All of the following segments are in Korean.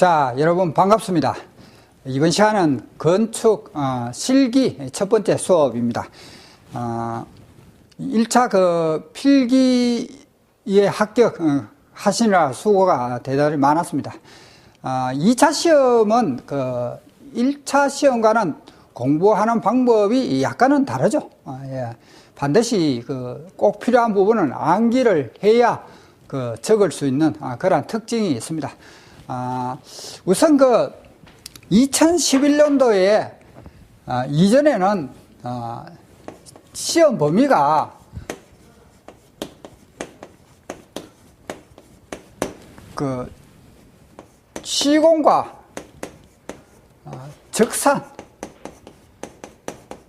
자, 여러분 반갑습니다. 이번 시간은 건축 실기 첫 번째 수업입니다. 1차 그 필기에 합격 하시느라 수고가 대단히 많았습니다. 2차 시험은 그 1차 시험과는 공부하는 방법이 약간은 다르죠. 예. 반드시 꼭 필요한 부분은 암기를 해야 적을 수 있는 그런 특징이 있습니다. 우선 2011년도에 이전에는 시험 범위가 시공과 적산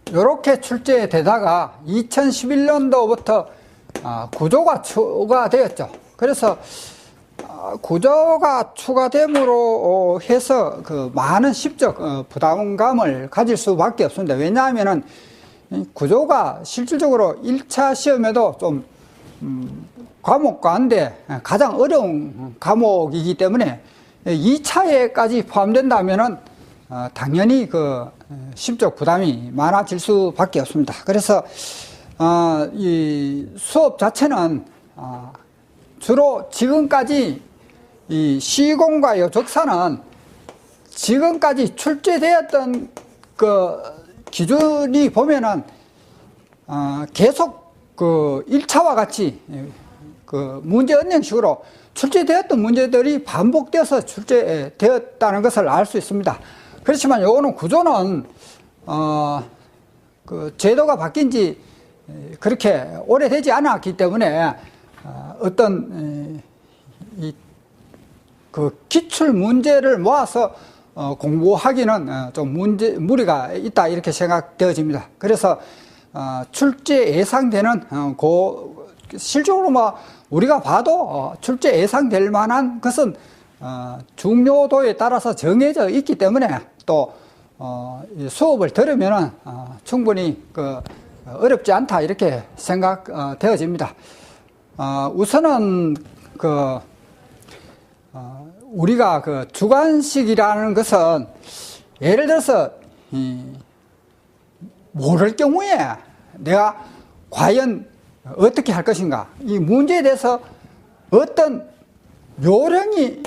이렇게 출제되다가 2011년도부터 구조가 추가되었죠. 그래서 구조가 추가됨으로 해서 많은 심적 부담감을 가질 수밖에 없습니다. 왜냐하면은 구조가 실질적으로 1차 시험에도 좀 과목 가운데 가장 어려운 과목이기 때문에 2차에까지 포함된다면은 당연히 심적 부담이 많아질 수밖에 없습니다. 그래서 이 수업 자체는 주로 지금까지 이 시공과 요적사는 지금까지 출제되었던 기준이 보면은 계속 1차와 같이 문제 언형식으로 출제되었던 문제들이 반복되어서 출제되었다는 것을 알 수 있습니다. 그렇지만 요거는 구조는 제도가 바뀐 지 그렇게 오래되지 않았기 때문에 어떤 기출 문제를 모아서 공부하기는 좀 무리가 있다 이렇게 생각되어집니다. 그래서 출제 예상되는 실적으로 우리가 봐도 출제 예상될 만한 것은 중요도에 따라서 정해져 있기 때문에 또 수업을 들으면 충분히 어렵지 않다 이렇게 생각되어집니다. 우선은 우리가 주관식이라는 것은 예를 들어서 모를 경우에 내가 과연 어떻게 할 것인가, 이 문제에 대해서 어떤 요령이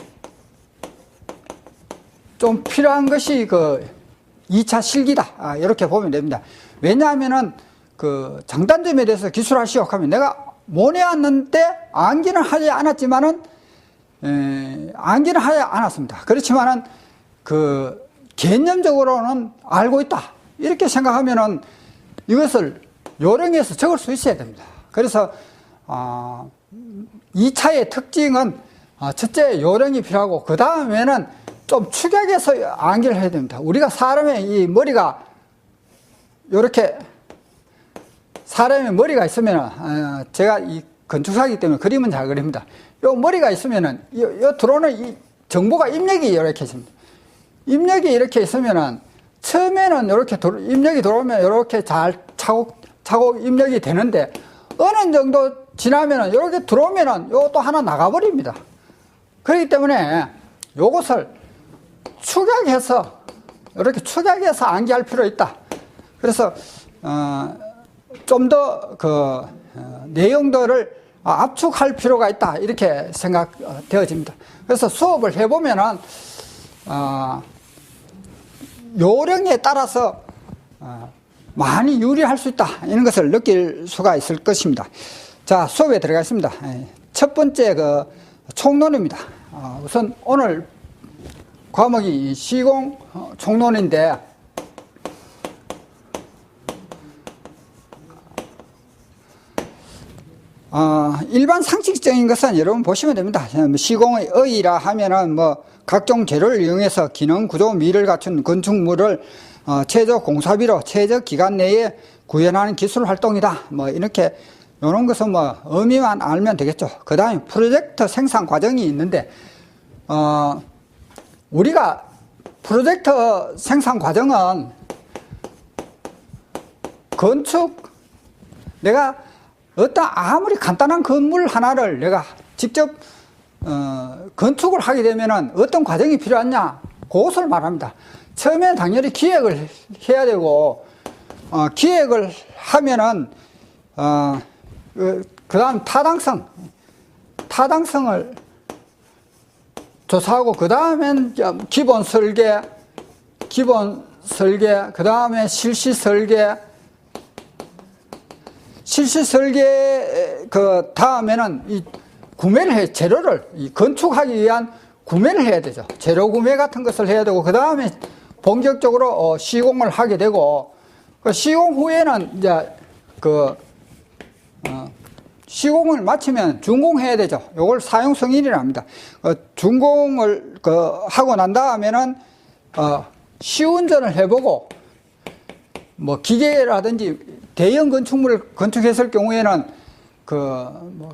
좀 필요한 것이 2차 실기다 이렇게 보면 됩니다. 왜냐하면은 장단점에 대해서 기술하시오 하면 내가 못 외웠는데 암기는 하지 않았지만은 암기는 하지 않았습니다. 그렇지만은 개념적으로는 알고 있다 이렇게 생각하면은 이것을 요령에서 적을 수 있어야 됩니다. 그래서 2차의 특징은 첫째 요령이 필요하고 그 다음에는 좀 축약해서 암기를 해야 됩니다. 우리가 사람의 이 머리가 이렇게 사람의 머리가 있으면 제가 이 건축사이기 때문에 그림은 잘 그립니다. 요 머리가 있으면은 요 들어오는 이 정보가 입력이 이렇게 있습니다. 입력이 이렇게 있으면은 처음에는 이렇게 입력이 들어오면 이렇게 잘 차곡차곡 입력이 되는데 어느 정도 지나면은 이렇게 들어오면은 요것도 하나 나가버립니다. 그렇기 때문에 요것을 축약해서 이렇게 축약해서 암기할 필요 있다. 그래서 좀 더 내용들을 압축할 필요가 있다 이렇게 생각되어집니다. 그래서 수업을 해보면은 요령에 따라서 많이 유리할 수 있다 이런 것을 느낄 수가 있을 것입니다. 자, 수업에 들어가겠습니다. 첫 번째 총론입니다. 우선 오늘 과목이 시공 총론인데 일반 상식적인 것은 여러분 보시면 됩니다. 시공의 의의라 하면은 각종 재료를 이용해서 기능, 구조, 미를 갖춘 건축물을 최적 공사비로 최적 기간 내에 구현하는 기술 활동이다. 이렇게 이런 것은 의미만 알면 되겠죠. 그 다음에 프로젝트 생산 과정이 있는데 우리가 프로젝트 생산 과정은 건축 내가 어떤 아무리 간단한 건물 하나를 내가 직접 건축을 하게 되면은 어떤 과정이 필요하냐? 그것을 말합니다. 처음에 당연히 기획을 해야 되고, 기획을 하면은, 그 다음 타당성을 조사하고, 그 다음엔 기본 설계, 그 다음에 실시 설계, 그 다음에는 이 구매를 해, 재료를, 이 건축하기 위한 구매를 해야 되죠. 재료 구매 같은 것을 해야 되고, 그 다음에 본격적으로 시공을 하게 되고, 그 시공 후에는 이제 시공을 마치면 준공해야 되죠. 요걸 사용 승인이라 합니다. 준공을 하고 난 다음에는 시운전을 해보고, 뭐 기계라든지 대형 건축물을 건축했을 경우에는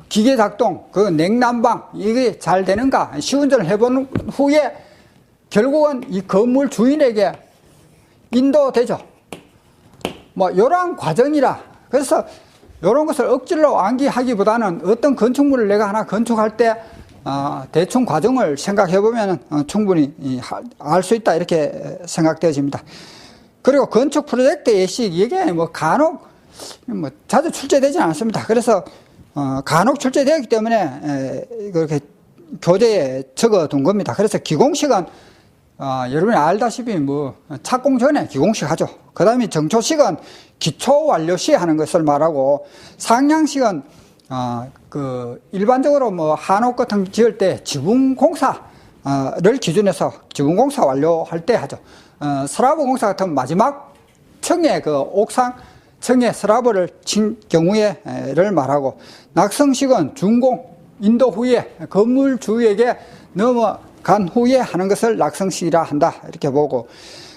기계 작동, 냉난방 이게 잘 되는가 시운전을 해본 후에 결국은 이 건물 주인에게 인도되죠. 뭐 이러한 과정이라. 그래서 이런 것을 억지로 암기하기보다는 어떤 건축물을 내가 하나 건축할 때 대충 과정을 생각해 보면 충분히 알 수 있다 이렇게 생각되어집니다. 그리고 건축 프로젝트 예시 이게 뭐 간혹 자주 출제되지는 않습니다. 그래서 간혹 출제되었기 때문에 그렇게 교재에 적어둔 겁니다. 그래서 기공식은 여러분이 알다시피 뭐 착공 전에 기공식 하죠. 그 다음에 정초식은 기초 완료 시 하는 것을 말하고, 상량식은 일반적으로 뭐 한옥 같은 거 지을 때 지붕 공사를 기준해서 지붕 공사 완료할 때 하죠. 슬라브 공사 같은 마지막 층에 옥상 층에 슬라브를 친 경우에를 말하고, 낙성식은 준공 인도 후에 건물 주에게 넘어간 후에 하는 것을 낙성식이라 한다 이렇게 보고,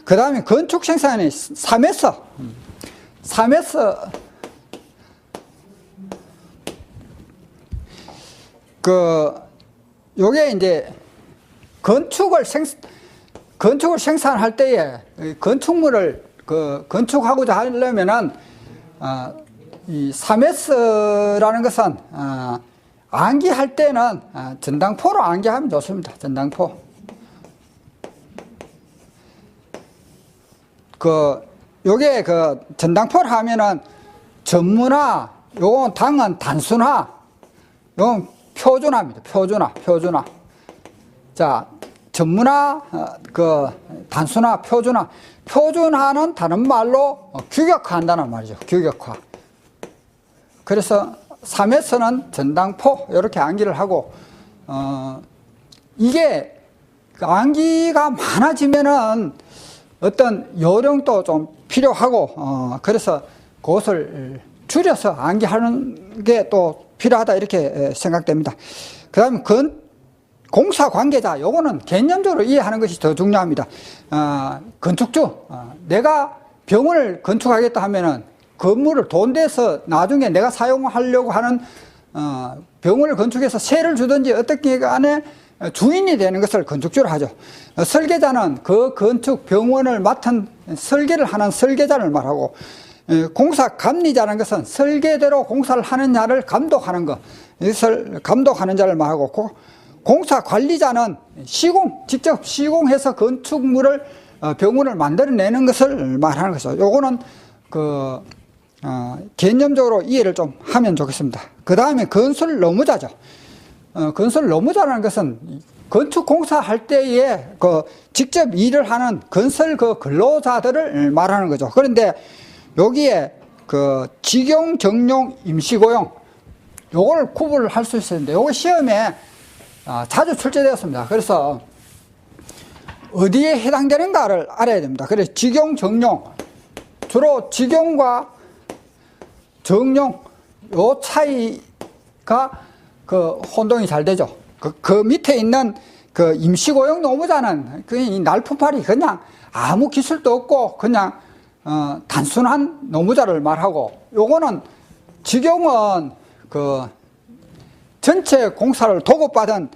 그 다음에 건축 생산의 3S 요게 이제 건축을 생산할 때에 건축물을 건축하고자 하려면은 이 3S라는 것은 암기할 때는 전당포로 암기하면 좋습니다. 전당포. 요게 전당포를 하면은 전문화, 요건 당은 단순화, 요건 표준화입니다. 표준화. 자, 전문화, 단순화, 표준화. 표준화는 다른 말로 규격화한다는 말이죠. 규격화. 그래서 3S는 전당포, 이렇게 암기를 하고, 이게 암기가 많아지면은 어떤 요령도 좀 필요하고, 그래서 그것을 줄여서 암기하는 게 또 필요하다 이렇게 생각됩니다. 그 다음에 공사 관계자, 요거는 개념적으로 이해하는 것이 더 중요합니다. 건축주, 내가 병원을 건축하겠다 하면은 건물을 돈 대서 나중에 내가 사용하려고 하는 병원을 건축해서 세를 주든지 어떻게 간에 주인이 되는 것을 건축주로 하죠. 설계자는 그 건축 병원을 맡은 설계를 하는 설계자를 말하고, 공사 감리자는 것은 설계대로 공사를 하는 자를 감독하는 것, 이것을 감독하는 자를 말하고, 공사 관리자는 직접 시공해서 건축물을 병원을 만들어내는 것을 말하는 것이죠. 요거는 개념적으로 이해를 좀 하면 좋겠습니다. 그 다음에 건설 노무자죠. 건설 노무자라는 것은 건축 공사할 때에 직접 일을 하는 건설 근로자들을 말하는 거죠. 그런데 여기에 직용, 정용, 임시고용 요걸 구분을 할 수 있었는데, 요거 시험에 자주 출제되었습니다. 그래서 어디에 해당되는가를 알아야 됩니다. 그래서 직용, 정용, 주로 직용과 정용 요 차이가 혼동이 잘 되죠. 그 밑에 있는 임시고용 노무자는 이 날품팔이 그냥 아무 기술도 없고 그냥 단순한 노무자를 말하고, 요거는 직용은 전체 공사를 도급받은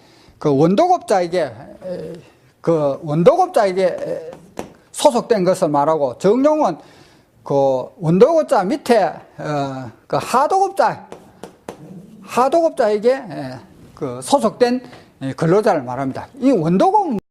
원도급자에게 소속된 것을 말하고, 정용은 원도급자 밑에 하도급자에게 소속된 근로자를 말합니다. 이 원도금